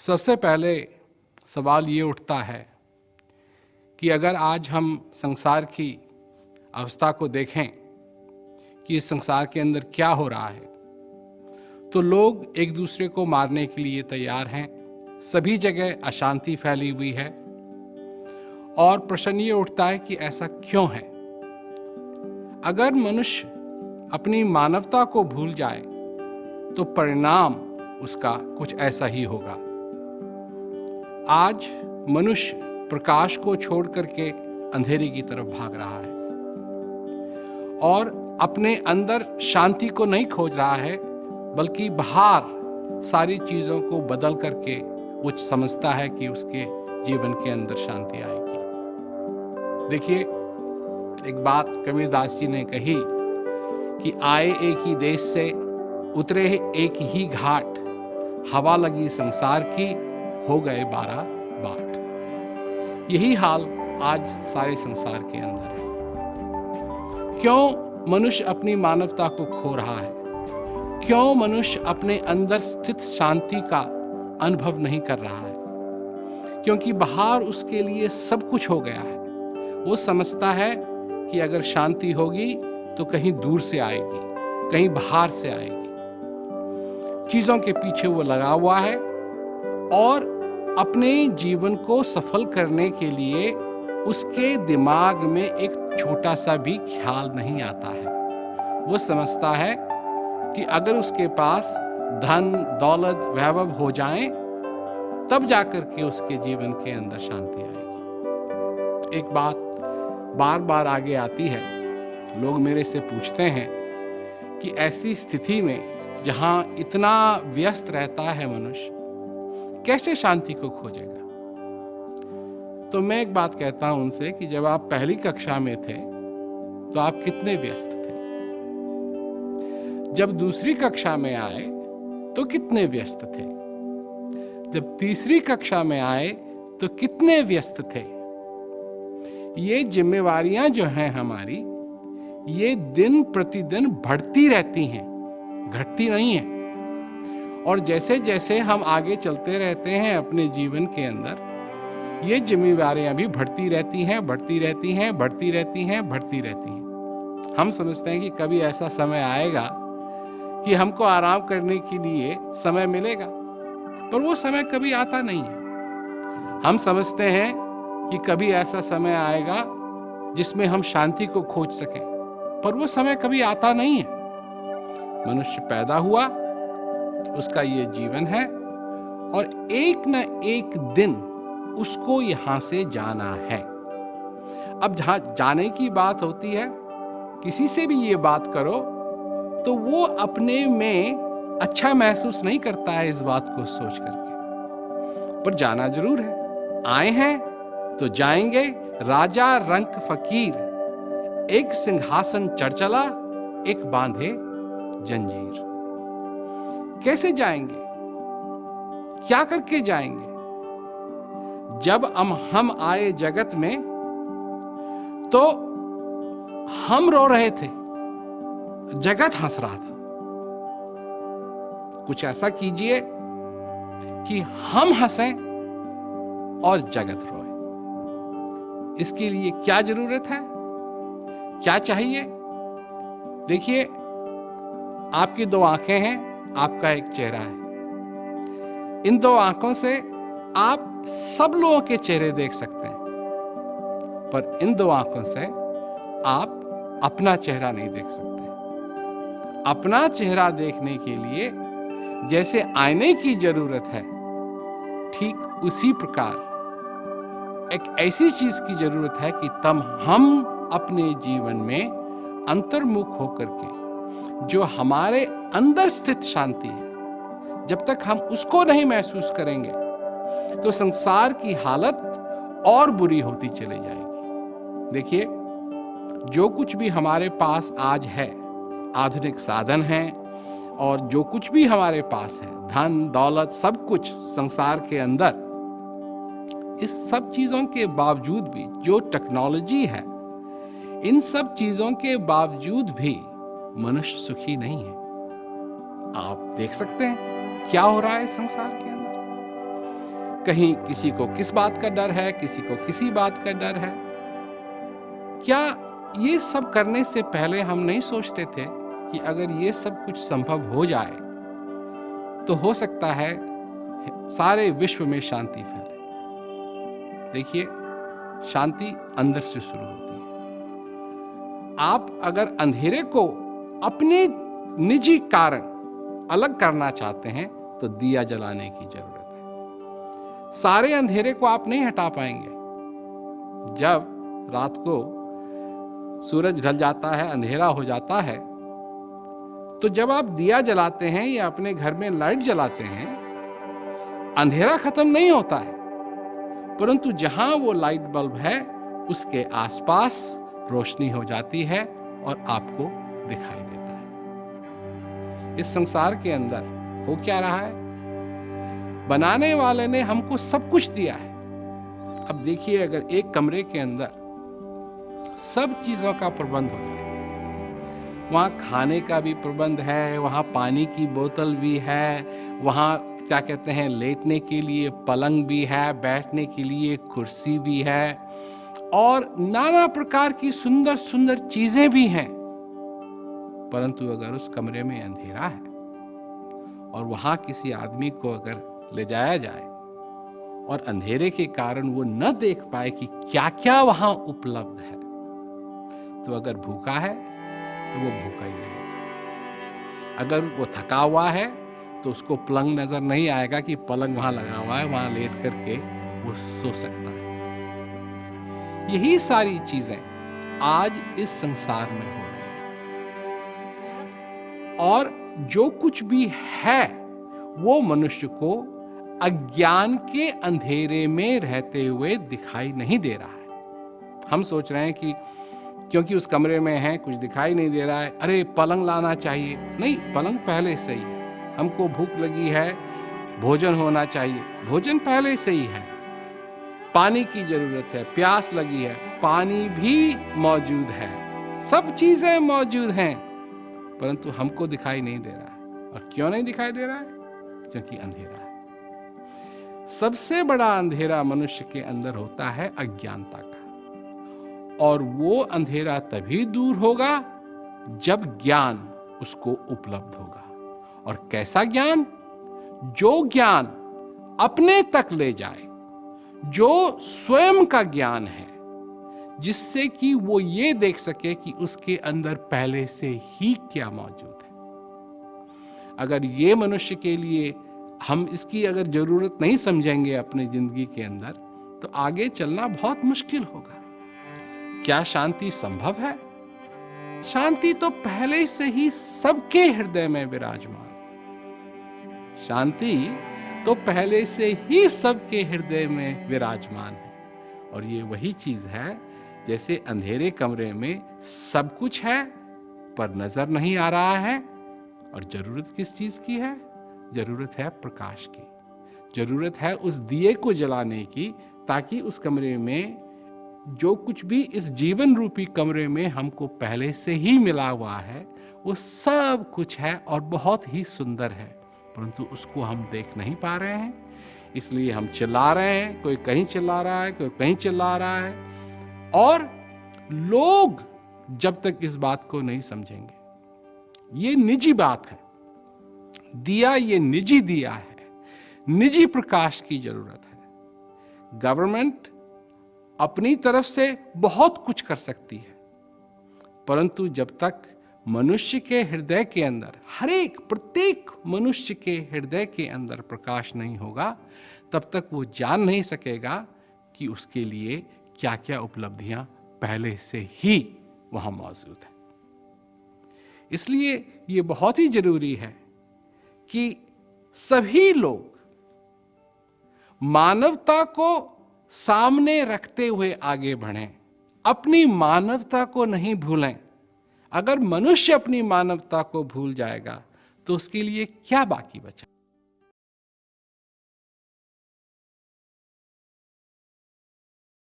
सबसे पहले सवाल ये उठता है कि अगर आज हम संसार की अवस्था को देखें कि इस संसार के अंदर क्या हो रहा है, तो लोग एक दूसरे को मारने के लिए तैयार हैं। सभी जगह अशांति फैली हुई है और प्रश्न ये उठता है कि ऐसा क्यों है। अगर मनुष्य अपनी मानवता को भूल जाए तो परिणाम उसका कुछ ऐसा ही होगा। आज मनुष्य प्रकाश को छोड़ करके अंधेरे की तरफ भाग रहा है और अपने अंदर शांति को नहीं खोज रहा है, बल्कि बाहर सारी चीजों को बदल करके वो समझता है कि उसके जीवन के अंदर शांति आएगी। देखिए, एक बात कबीरदास जी ने कही कि आए एक ही देश से, उतरे एक ही घाट, हवा लगी संसार की, हो गए 12 बाट। यही हाल आज सारे संसार के अंदर है। क्यों मनुष्य अपनी मानवता को खो रहा है? क्यों मनुष्य अपने अंदर स्थित शांति का अनुभव नहीं कर रहा है? क्योंकि बाहर उसके लिए सब कुछ हो गया है। वो समझता है कि अगर शांति होगी तो कहीं दूर से आएगी, कहीं बाहर से आएगी। चीजों के पीछे वो लगा हुआ है और अपने जीवन को सफल करने के लिए उसके दिमाग में एक छोटा सा भी ख्याल नहीं आता है। वो समझता है कि अगर उसके पास धन, दौलत, वैभव हो जाएं, तब जाकर के उसके जीवन के अंदर शांति आएगी। एक बात बार बार आगे आती है, लोग मेरे से पूछते हैं कि ऐसी स्थिति में जहां इतना व्यस्त रहता है मनुष्य, कैसे शांति को खोजेगा? तो मैं एक बात कहता हूं उनसे कि जब आप पहली कक्षा में थे तो आप कितने व्यस्त थे? जब दूसरी कक्षा में आए तो कितने व्यस्त थे? जब तीसरी कक्षा में आए तो कितने व्यस्त थे? ये जिम्मेवारियां जो हैं हमारी, ये दिन प्रतिदिन बढ़ती रहती हैं, घटती नहीं है। और जैसे जैसे हम आगे चलते रहते हैं अपने जीवन के अंदर, ये जिम्मेवारियां भी बढ़ती रहती हैं, बढ़ती रहती हैं, बढ़ती रहती हैं, बढ़ती रहती हैं। हम समझते हैं कि कभी ऐसा समय आएगा कि हमको आराम करने के लिए समय मिलेगा, पर वो समय कभी आता नहीं है। हम समझते हैं कि कभी ऐसा समय आएगा जिसमें हम शांति को खोज सकें, पर वो समय कभी आता नहीं है। मनुष्य पैदा हुआ, उसका ये जीवन है और एक न एक दिन उसको यहां से जाना है। अब जहां जाने की बात होती है, किसी से भी ये बात करो तो वो अपने में अच्छा महसूस नहीं करता है इस बात को सोच करके, पर जाना जरूर है। आए हैं तो जाएंगे। राजा रंक फकीर, एक सिंहासन चढ़ चला, एक बांधे जंजीर। कैसे जाएंगे? क्या करके जाएंगे? जब हम आए जगत में तो हम रो रहे थे, जगत हंस रहा था। कुछ ऐसा कीजिए कि हम हंसें और जगत रोए। इसके लिए क्या जरूरत है? क्या चाहिए? देखिए, आपकी 2 आंखें हैं, आपका एक चेहरा है। इन 2 आंखों से आप सब लोगों के चेहरे देख सकते हैं, पर इन 2 आंखों से आप अपना चेहरा नहीं देख सकते। अपना चेहरा देखने के लिए जैसे आईने की जरूरत है, ठीक उसी प्रकार एक ऐसी चीज की जरूरत है कि तब हम अपने जीवन में अंतर्मुख होकर के जो हमारे अंदर स्थित शांति है, जब तक हम उसको नहीं महसूस करेंगे तो संसार की हालत और बुरी होती चली जाएगी। देखिए, जो कुछ भी हमारे पास आज है, आधुनिक साधन हैं, और जो कुछ भी हमारे पास है, धन, दौलत, सब कुछ संसार के अंदर, इस सब चीजों के बावजूद भी जो टेक्नोलॉजी है, इन सब चीजों के बावजूद भी मनुष्य सुखी नहीं है। आप देख सकते हैं क्या हो रहा है संसार के अंदर। कहीं किसी को किस बात का डर है, किसी को किसी बात का डर है। क्या ये सब करने से पहले हम नहीं सोचते थे कि अगर ये सब कुछ संभव हो जाए तो हो सकता है सारे विश्व में शांति फैले। देखिए, शांति अंदर से शुरू होती है। आप अगर अंधेरे को अपने निजी कारण अलग करना चाहते हैं तो दिया जलाने की जरूरत है। सारे अंधेरे को आप नहीं हटा पाएंगे। जब रात को सूरज ढल जाता है, अंधेरा हो जाता है, तो जब आप दिया जलाते हैं या अपने घर में लाइट जलाते हैं, अंधेरा खत्म नहीं होता है, परंतु जहां वो लाइट बल्ब है उसके आसपास रोशनी हो जाती है और आपको दिखाई देता है। इस संसार के अंदर हो क्या रहा है? बनाने वाले ने हमको सब कुछ दिया है। अब देखिए, अगर एक कमरे के अंदर सब चीजों का प्रबंध हो जाए, वहाँ खाने का भी प्रबंध है, वहाँ पानी की बोतल भी है, वहाँ क्या कहते हैं लेटने के लिए पलंग भी है, बैठने के लिए कुर्सी भी है, और नाना प्रकार की सुंदर सुंदर चीजें भी हैं, परंतु अगर उस कमरे में अंधेरा है और वहाँ किसी आदमी को अगर ले जाया जाए और अंधेरे के कारण वो न देख पाए कि क्या क्या वहाँ उपलब्ध है, तो अगर भूखा है तो वो भूखा ही रहेगा। अगर वो थका हुआ है तो उसको पलंग नजर नहीं आएगा कि पलंग वहां लगा हुआ है, वहां लेट करके वो सो सकता है। यही सारी चीजें आज इस संसार में हो रही हैं, और जो कुछ भी है वो मनुष्य को अज्ञान के अंधेरे में रहते हुए दिखाई नहीं दे रहा है। हम सोच रहे हैं कि क्योंकि उस कमरे में है कुछ दिखाई नहीं दे रहा है, अरे पलंग लाना चाहिए। नहीं, पलंग पहले से ही है। हमको भूख लगी है, भोजन होना चाहिए, भोजन पहले से ही है। पानी की जरूरत है, प्यास लगी है, पानी भी मौजूद है, सब चीजें मौजूद हैं, परंतु हमको दिखाई नहीं दे रहा है। और क्यों नहीं दिखाई दे रहा है? क्योंकि अंधेरा है। सबसे बड़ा अंधेरा मनुष्य के अंदर होता है अज्ञानता का, और वो अंधेरा तभी दूर होगा जब ज्ञान उसको उपलब्ध होगा। और कैसा ज्ञान? जो ज्ञान अपने तक ले जाए, जो स्वयं का ज्ञान है, जिससे कि वो ये देख सके कि उसके अंदर पहले से ही क्या मौजूद है। अगर ये मनुष्य के लिए हम इसकी अगर जरूरत नहीं समझेंगे अपनी जिंदगी के अंदर, तो आगे चलना बहुत मुश्किल होगा। क्या शांति संभव है? शांति तो पहले से ही सबके हृदय में विराजमान। शांति तो पहले से ही सबके हृदय में विराजमान है। और ये वही चीज है जैसे अंधेरे कमरे में सब कुछ है पर नजर नहीं आ रहा है। और जरूरत किस चीज की है? जरूरत है प्रकाश की, जरूरत है उस दिए को जलाने की, ताकि उस कमरे में जो कुछ भी इस जीवन रूपी कमरे में हमको पहले से ही मिला हुआ है वो सब कुछ है और बहुत ही सुंदर है, परंतु उसको हम देख नहीं पा रहे हैं। इसलिए हम चिल्ला रहे हैं, कोई कहीं चिल्ला रहा है, कोई कहीं चिल्ला रहा है। और लोग जब तक इस बात को नहीं समझेंगे, ये निजी बात है, दिया ये निजी दिया है, निजी प्रकाश की जरूरत है। गवर्नमेंट अपनी तरफ से बहुत कुछ कर सकती है, परंतु जब तक मनुष्य के हृदय के अंदर, हर एक प्रत्येक मनुष्य के हृदय के अंदर प्रकाश नहीं होगा, तब तक वो जान नहीं सकेगा कि उसके लिए क्या क्या उपलब्धियां पहले से ही वहां मौजूद है। इसलिए ये बहुत ही जरूरी है कि सभी लोग मानवता को सामने रखते हुए आगे बढ़ें, अपनी मानवता को नहीं भूलें। अगर मनुष्य अपनी मानवता को भूल जाएगा तो उसके लिए क्या बाकी बचा?